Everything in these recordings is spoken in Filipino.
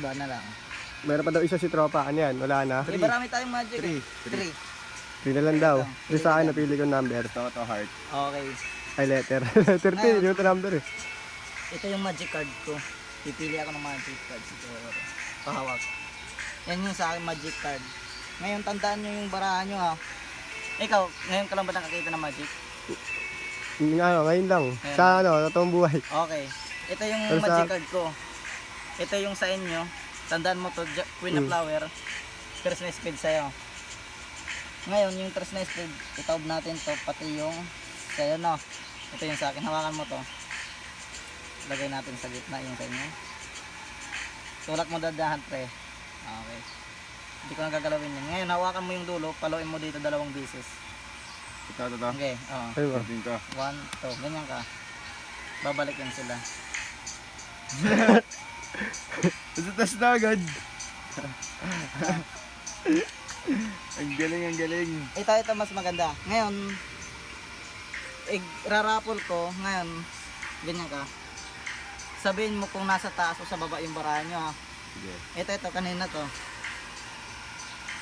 iba na lang. Meron pa daw isa si tropa. Ano yan? Wala na? Eh, marami tayong magic. 3. 3 na lang daw. Ito, Yung sa akin, napili ko number. Toto heart. Okay. Ay, letter. letter T, Ngayon. yung number eh. Ito yung magic card ko. Pipili ako ng magic card siguro. Pahawak. Yan yung sa akin magic card. Ngayon, tandaan nyo yung barahan nyo ha. Ikaw, ngayon ka lang ba nakakita ng magic? Ngayon lang. Ayan. Sa totoong buhay. Okay. Ito yung Pero sa- magic card ko. Ito yung sa inyo. Tandaan mo to, Queen of Flower. First na speed sa'yo. Ngayon, yung first na speed, itaob natin to, pati yung sa'yo no. Ito yung sa akin. Hawakan mo to. Lagay natin sa gitna yung sa inyo. Tulak mo dadahan pre. Okay. Hindi ko na gagalawin yun. Ngayon, hawakan mo yung dulo, paluin mo dito 2 beses. Ito. Okay, oo. Ayun ba? Sabihin ko. 1, 2, ganyan ka. Babalik yan sila. Tas na agad. Ang galing. Ito mas maganda. Ngayon, rarapol ko, ngayon, ganyan ka. Sabihin mo kung nasa taas o sa baba yung barahan nyo ha. Sige. Ito, kanina to.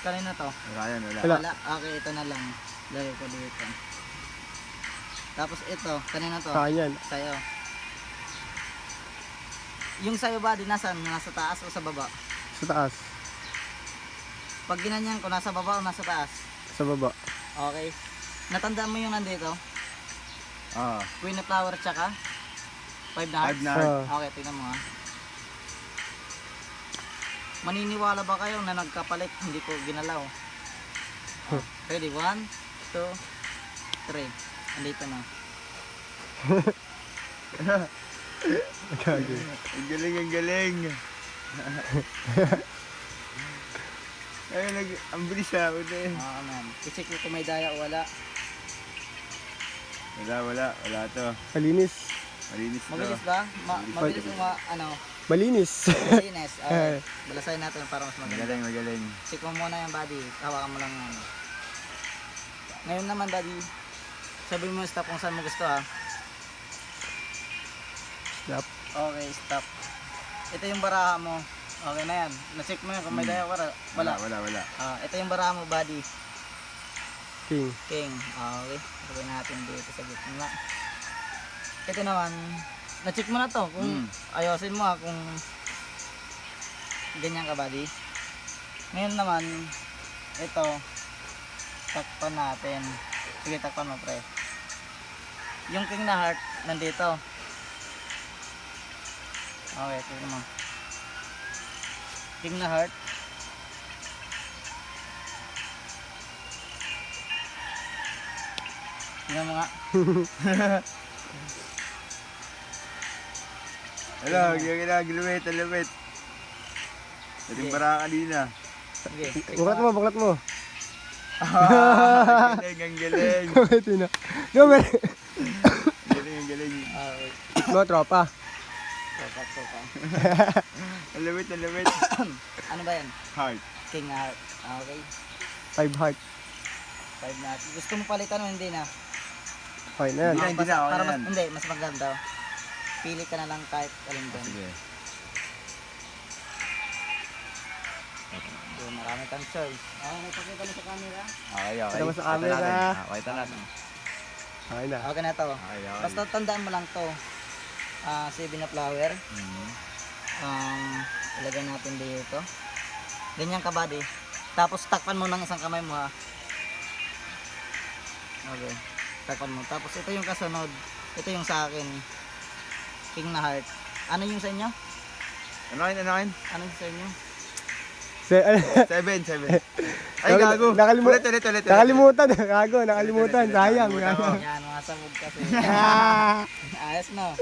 Kanina to. Wala yan, wala. Wala. Wala. Okay, ito na lang. Lagay ko dito. Tapos ito, kanina to. Sa akin yan. Sa'yo. Yung sa'yo ba, nasa taas o sa baba? Sa taas. Pag ginanyan ko, nasa baba o nasa taas? Sa baba. Okay. Natandaan mo yung nandito? Ah, Queen of Flower tsaka? 5 na hearts? 5 na heart. Ah, Okay, tingnan mo ha. Maniniwala ba kayo na nagkapalit, hindi ko ginalaw? Ready? 1, 2, 3. Andito na. gagi. Ang galing. Ay, ang bilis ha. Oo man. I-check ko kung may daya o wala. Wala to. Malinis. Malinis to. Mabilis ba? Mabilis o Malinis. malinis? Okay. Balasahin natin para mas maganda. Magaling. Check mo muna yung body. Hawakan mo lang yan. Ngayon naman body, sabihin mo stop kung saan mo gusto ha. Stop. Okay, stop. Ito yung baraha mo. Okay na yan. Na-check mo yan kung may daya wala. Wala. Wala. Ito yung baraha mo body. King. King. Okay. Sabihin natin dito sa gitna. Ito naman, na-check mo na to. Kung ayosin mo ha, kung ganyan ka body. Ngayon naman, ito, takpan natin. Sige, takpan mo pre. Yung king na heart, nandito. Okay, tignan mo. King na heart. Tingnan mo nga. Hello, ginagilawit. Dating bara kanina. Sige. Buklat mo. Ang galing. Ito na. Gamer. Ang galing. Okay. Mga tropa. Sopa. Ang lawit. Ano ba yan? Heart. King na heart. Okay. 5 heart. 5 na. Gusto mo palitan o hindi na? Okay na yan. Hindi na, okay Para na yan. hindi, mas maganda. Pili ka na lang kahit alin doon. Sige. So, marami kang choice. May pakita mo sa camera. Okay. Ito mo sa camera. Kita natin. Okay na. Okay na to. Okay. Basta tandaan mo lang to. 7 na flower. Ilagay natin dito. Ganyan ka body. Tapos takpan mo ng isang kamay mo ha. Okay. Takpan mo. Tapos ito yung kasunod. Ito yung sa akin. King na heart. Ano yung sa inyo? Ano kain? Ano yung sa inyo? 7. Ay, gago. Nakalimutan. Ulit. Nakalimutan. Sayang. Yan, mga sabog kasi. Ayos no.